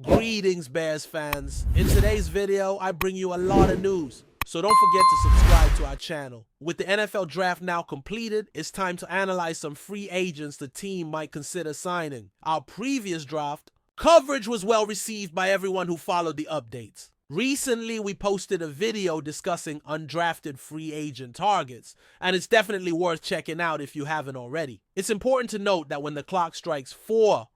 Greetings, Bears fans. In today's video, I bring you a lot of news, so don't forget to subscribe to our channel. With the NFL draft now completed, it's time to analyze some free agents the team might consider signing. Our previous draft coverage was well received by everyone who followed the updates. Recently, we posted a video discussing undrafted free agent targets, and it's definitely worth checking out if you haven't already. It's important to note that when the clock strikes 4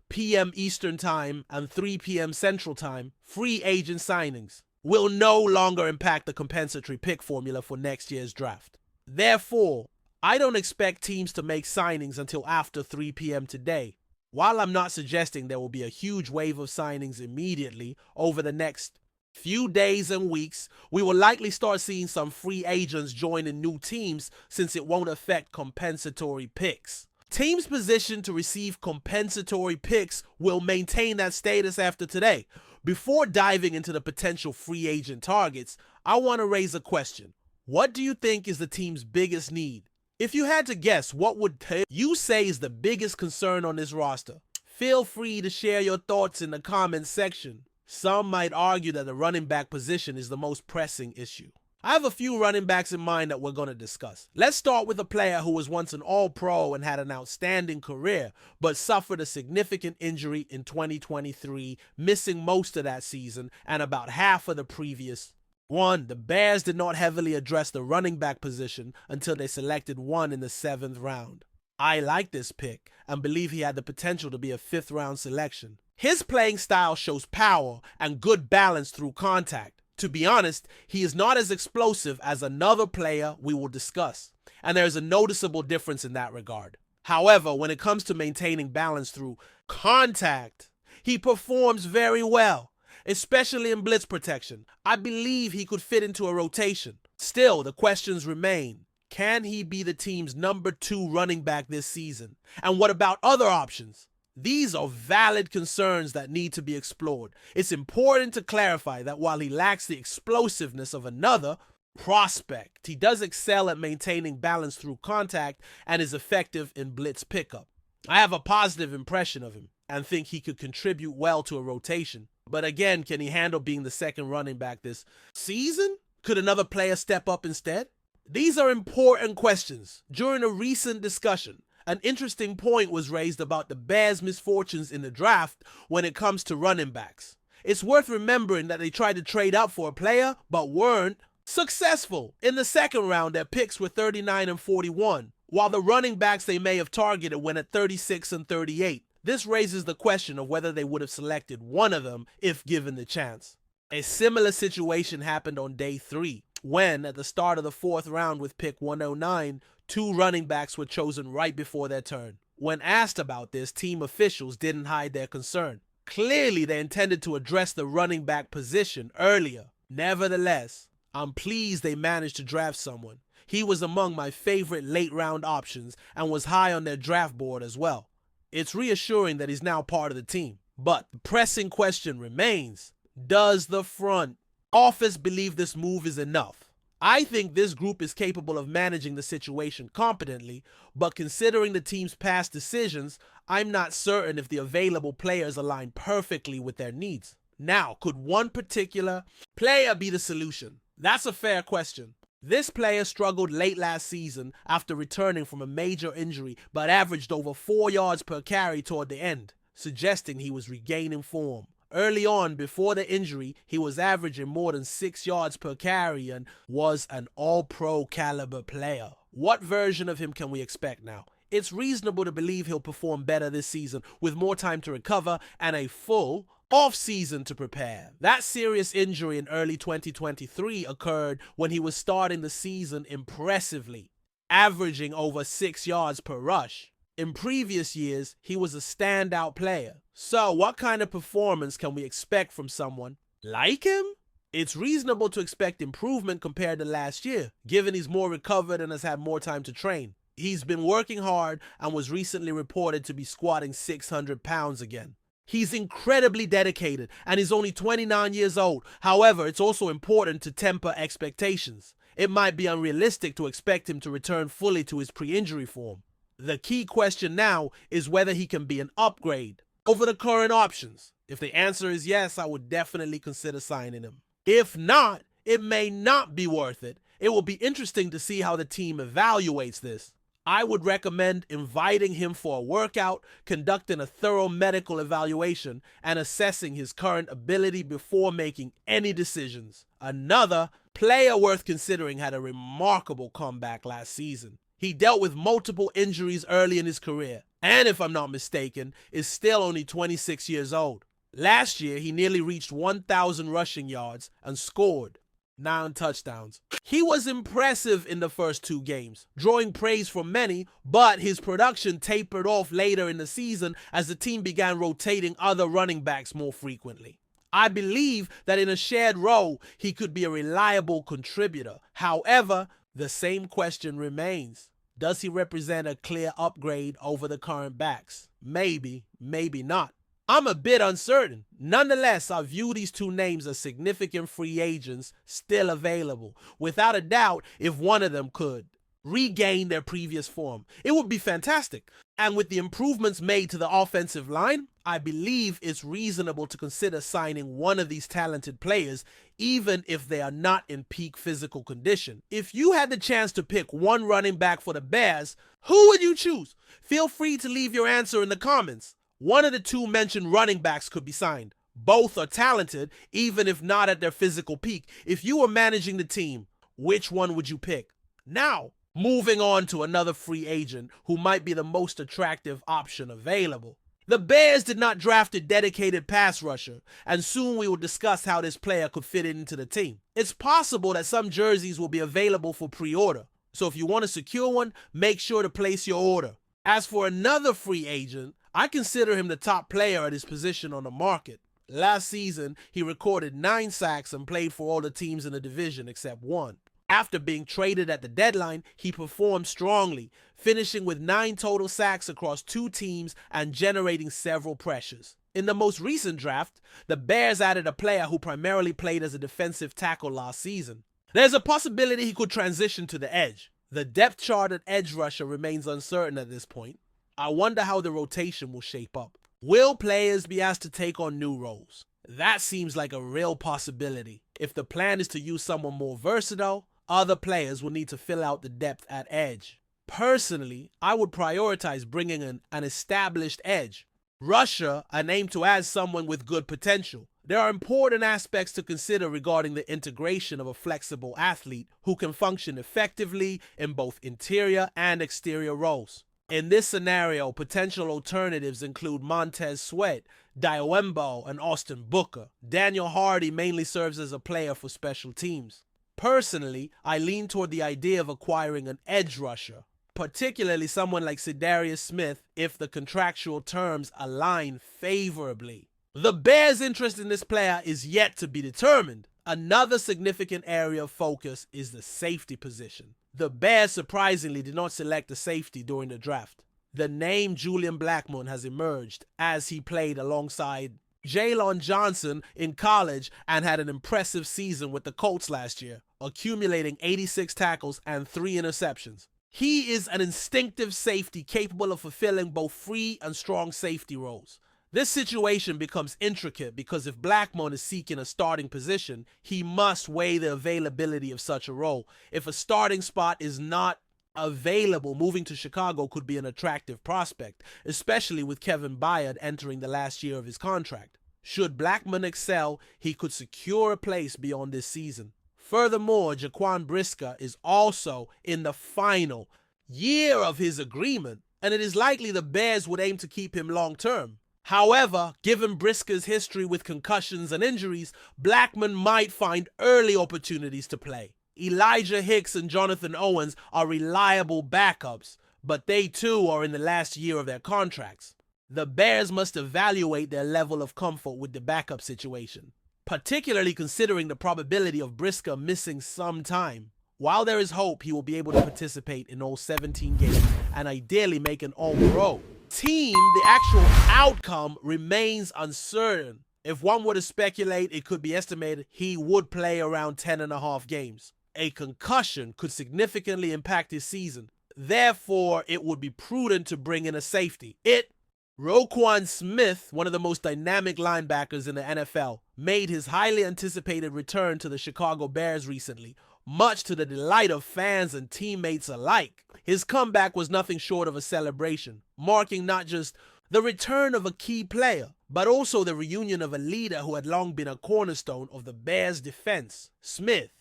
p.m. Eastern Time and 3 p.m. Central Time, free agent signings will no longer impact the compensatory pick formula for next year's draft. Therefore, I don't expect teams to make signings until after 3 p.m. today. While I'm not suggesting there will be a huge wave of signings immediately over the next few days and weeks, we will likely start seeing some free agents joining new teams since it won't affect compensatory picks. Teams positioned to receive compensatory picks will maintain that status after today. Before diving into the potential free agent targets, I want to raise a question. What do you think is the team's biggest need? If you had to guess, what would you say is the biggest concern on this roster? Feel free to share your thoughts in the comments section. Some might argue that the running back position is the most pressing issue. I have a few running backs in mind that we're going to discuss. Let's start with a player who was once an All-Pro and had an outstanding career, but suffered a significant injury in 2023, missing most of that season and about half of the previous one. The Bears did not heavily address the running back position until they selected one in the 7th round. I like this pick and believe he had the potential to be a 5th round selection. His playing style shows power and good balance through contact. To be honest, he is not as explosive as another player we will discuss, and there is a noticeable difference in that regard. However, when it comes to maintaining balance through contact, he performs very well, especially in blitz protection. I believe he could fit into a rotation. Still, the questions remain. Can he be the team's number 2 running back this season? And what about other options? These are valid concerns that need to be explored. It's important to clarify that while he lacks the explosiveness of another prospect, he does excel at maintaining balance through contact and is effective in blitz pickup. I have a positive impression of him and think he could contribute well to a rotation. But again, can he handle being the 2nd running back this season? Could another player step up instead? These are important questions. During a recent discussion, an interesting point was raised about the Bears' misfortunes in the draft when it comes to running backs. It's worth remembering that they tried to trade up for a player but weren't successful. In the 2nd round, their picks were 39 and 41, while the running backs they may have targeted went at 36 and 38. This raises the question of whether they would have selected one of them if given the chance. A similar situation happened on day 3, when, at the start of the 4th round with pick 109, 2 running backs were chosen right before their turn. When asked about this, team officials didn't hide their concern. Clearly, they intended to address the running back position earlier. Nevertheless, I'm pleased they managed to draft someone. He was among my favorite late-round options and was high on their draft board as well. It's reassuring that he's now part of the team. But the pressing question remains, does the front office believe this move is enough? I think this group is capable of managing the situation competently, but considering the team's past decisions, I'm not certain if the available players align perfectly with their needs. Now, could one particular player be the solution? That's a fair question. This player struggled late last season after returning from a major injury, but averaged over 4 yards per carry toward the end, suggesting he was regaining form. Early on, before the injury, he was averaging more than 6 yards per carry and was an all-pro caliber player. What version of him can we expect now? It's reasonable to believe he'll perform better this season with more time to recover and a full off-season to prepare. That serious injury in early 2023 occurred when he was starting the season impressively, averaging over 6 yards per rush. In previous years, he was a standout player. So, what kind of performance can we expect from someone like him? It's reasonable to expect improvement compared to last year, given he's more recovered and has had more time to train. He's been working hard and was recently reported to be squatting 600 pounds again. He's incredibly dedicated and is only 29 years old. However, it's also important to temper expectations. It might be unrealistic to expect him to return fully to his pre-injury form. The key question now is whether he can be an upgrade. over the current options? If the answer is yes, I would definitely consider signing him. If not, it may not be worth it. It will be interesting to see how the team evaluates this. I would recommend inviting him for a workout, conducting a thorough medical evaluation, and assessing his current ability before making any decisions. Another player worth considering had a remarkable comeback last season. He dealt with multiple injuries early in his career, and if I'm not mistaken, is still only 26 years old. Last year, he nearly reached 1,000 rushing yards and scored 9 touchdowns. He was impressive in the first 2 games, drawing praise from many, but his production tapered off later in the season as the team began rotating other running backs more frequently. I believe that in a shared role, he could be a reliable contributor. However, the same question remains. Does he represent a clear upgrade over the current backs? Maybe, maybe not. I'm a bit uncertain. Nonetheless, I view these 2 names as significant free agents still available. Without a doubt, if one of them could regain their previous form, it would be fantastic. And with the improvements made to the offensive line, I believe it's reasonable to consider signing one of these talented players, even if they are not in peak physical condition. If you had the chance to pick one running back for the Bears, who would you choose? Feel free to leave your answer in the comments. One of the 2 mentioned running backs could be signed. Both are talented, even if not at their physical peak. If you were managing the team, which one would you pick? Now, moving on to another free agent who might be the most attractive option available. The Bears did not draft a dedicated pass rusher, and soon we will discuss how this player could fit into the team. It's possible that some jerseys will be available for pre-order, so if you want to secure one, make sure to place your order. As for another free agent, I consider him the top player at his position on the market. Last season, he recorded 9 sacks and played for all the teams in the division except one. After being traded at the deadline, he performed strongly, finishing with 9 total sacks across 2 teams and generating several pressures. In the most recent draft, the Bears added a player who primarily played as a defensive tackle last season. There's a possibility he could transition to the edge. The depth chart at edge rusher remains uncertain at this point. I wonder how the rotation will shape up. Will players be asked to take on new roles? That seems like a real possibility. If the plan is to use someone more versatile, other players will need to fill out the depth at edge. Personally, I would prioritize bringing in an established edge rusher and aim to add someone with good potential. There are important aspects to consider regarding the integration of a flexible athlete who can function effectively in both interior and exterior roles. In this scenario, potential alternatives include Montez Sweat, Diowembo, and Austin Booker. Daniel Hardy mainly serves as a player for special teams. Personally, I lean toward the idea of acquiring an edge rusher, particularly someone like Cedarius Smith if the contractual terms align favorably. The Bears' interest in this player is yet to be determined. Another significant area of focus is the safety position. The Bears surprisingly did not select a safety during the draft. The name Julian Blackmon has emerged as he played alongside Jalen Johnson in college and had an impressive season with the Colts last year, accumulating 86 tackles and 3 interceptions. He is an instinctive safety capable of fulfilling both free and strong safety roles. This situation becomes intricate because if Blackmon is seeking a starting position, he must weigh the availability of such a role. If a starting spot is not available, moving to Chicago could be an attractive prospect, especially with Kevin Byard entering the last year of his contract. Should Blackmon excel, he could secure a place beyond this season. Furthermore, Jaquan Brisker is also in the final year of his agreement, and it is likely the Bears would aim to keep him long term. However, given Brisker's history with concussions and injuries, Blackmon might find early opportunities to play. Elijah Hicks and Jonathan Owens are reliable backups, but they too are in the last year of their contracts. The Bears must evaluate their level of comfort with the backup situation, particularly considering the probability of Brisker missing some time. While there is hope he will be able to participate in all 17 games and ideally make an all-pro team, the actual outcome remains uncertain. If one were to speculate, it could be estimated he would play around 10.5 games. A concussion could significantly impact his season. Therefore, it would be prudent to bring in a safety. It Roquan Smith, one of the most dynamic linebackers in the NFL, made his highly anticipated return to the Chicago Bears recently, much to the delight of fans and teammates alike. His comeback was nothing short of a celebration, marking not just the return of a key player, but also the reunion of a leader who had long been a cornerstone of the Bears' defense. Smith,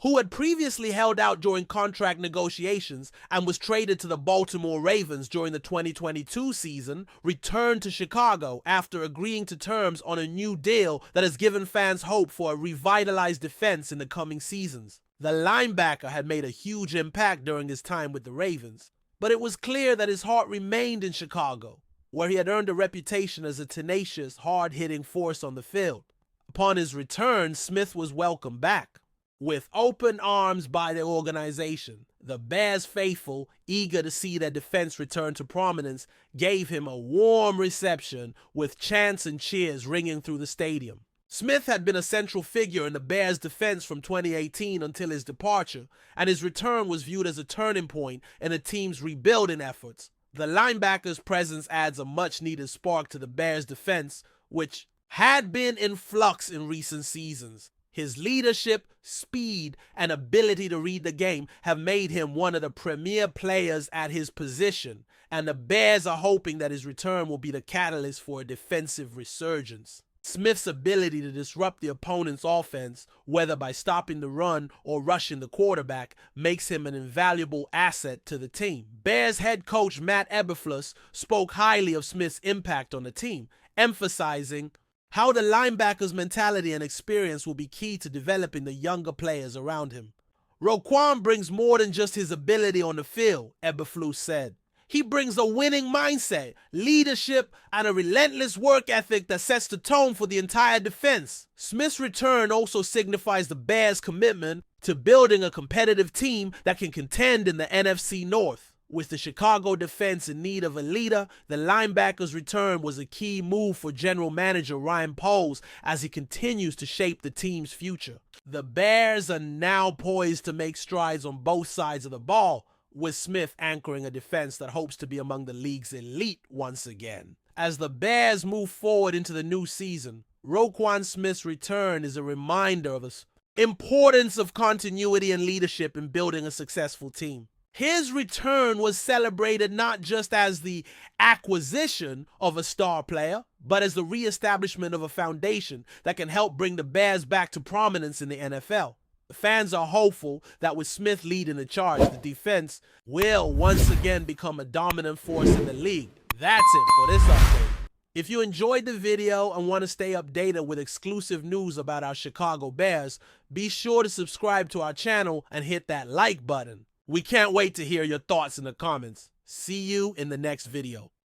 who had previously held out during contract negotiations and was traded to the Baltimore Ravens during the 2022 season, returned to Chicago after agreeing to terms on a new deal that has given fans hope for a revitalized defense in the coming seasons. The linebacker had made a huge impact during his time with the Ravens, but it was clear that his heart remained in Chicago, where he had earned a reputation as a tenacious, hard-hitting force on the field. Upon his return, Smith was welcomed back with open arms by the organization. The Bears faithful, eager to see their defense return to prominence, gave him a warm reception with chants and cheers ringing through the stadium. Smith had been a central figure in the Bears' defense from 2018 until his departure, and his return was viewed as a turning point in the team's rebuilding efforts. The linebacker's presence adds a much-needed spark to the Bears' defense, which had been in flux in recent seasons. His leadership, speed, and ability to read the game have made him one of the premier players at his position, and the Bears are hoping that his return will be the catalyst for a defensive resurgence. Smith's ability to disrupt the opponent's offense, whether by stopping the run or rushing the quarterback, makes him an invaluable asset to the team. Bears head coach Matt Eberflus spoke highly of Smith's impact on the team, emphasizing how the linebacker's mentality and experience will be key to developing the younger players around him. Roquan brings more than just his ability on the field, Eberflus said. He brings a winning mindset, leadership, and a relentless work ethic that sets the tone for the entire defense. Smith's return also signifies the Bears' commitment to building a competitive team that can contend in the NFC North. With the Chicago defense in need of a leader, the linebacker's return was a key move for general manager Ryan Poles as he continues to shape the team's future. The Bears are now poised to make strides on both sides of the ball, with Smith anchoring a defense that hopes to be among the league's elite once again. As the Bears move forward into the new season, Roquan Smith's return is a reminder of the importance of continuity and leadership in building a successful team. His return was celebrated not just as the acquisition of a star player, but as the reestablishment of a foundation that can help bring the Bears back to prominence in the NFL. The fans are hopeful that with Smith leading the charge, the defense will once again become a dominant force in the league. That's it for this update. If you enjoyed the video and want to stay updated with exclusive news about our Chicago Bears, be sure to subscribe to our channel and hit that like button. We can't wait to hear your thoughts in the comments. See you in the next video.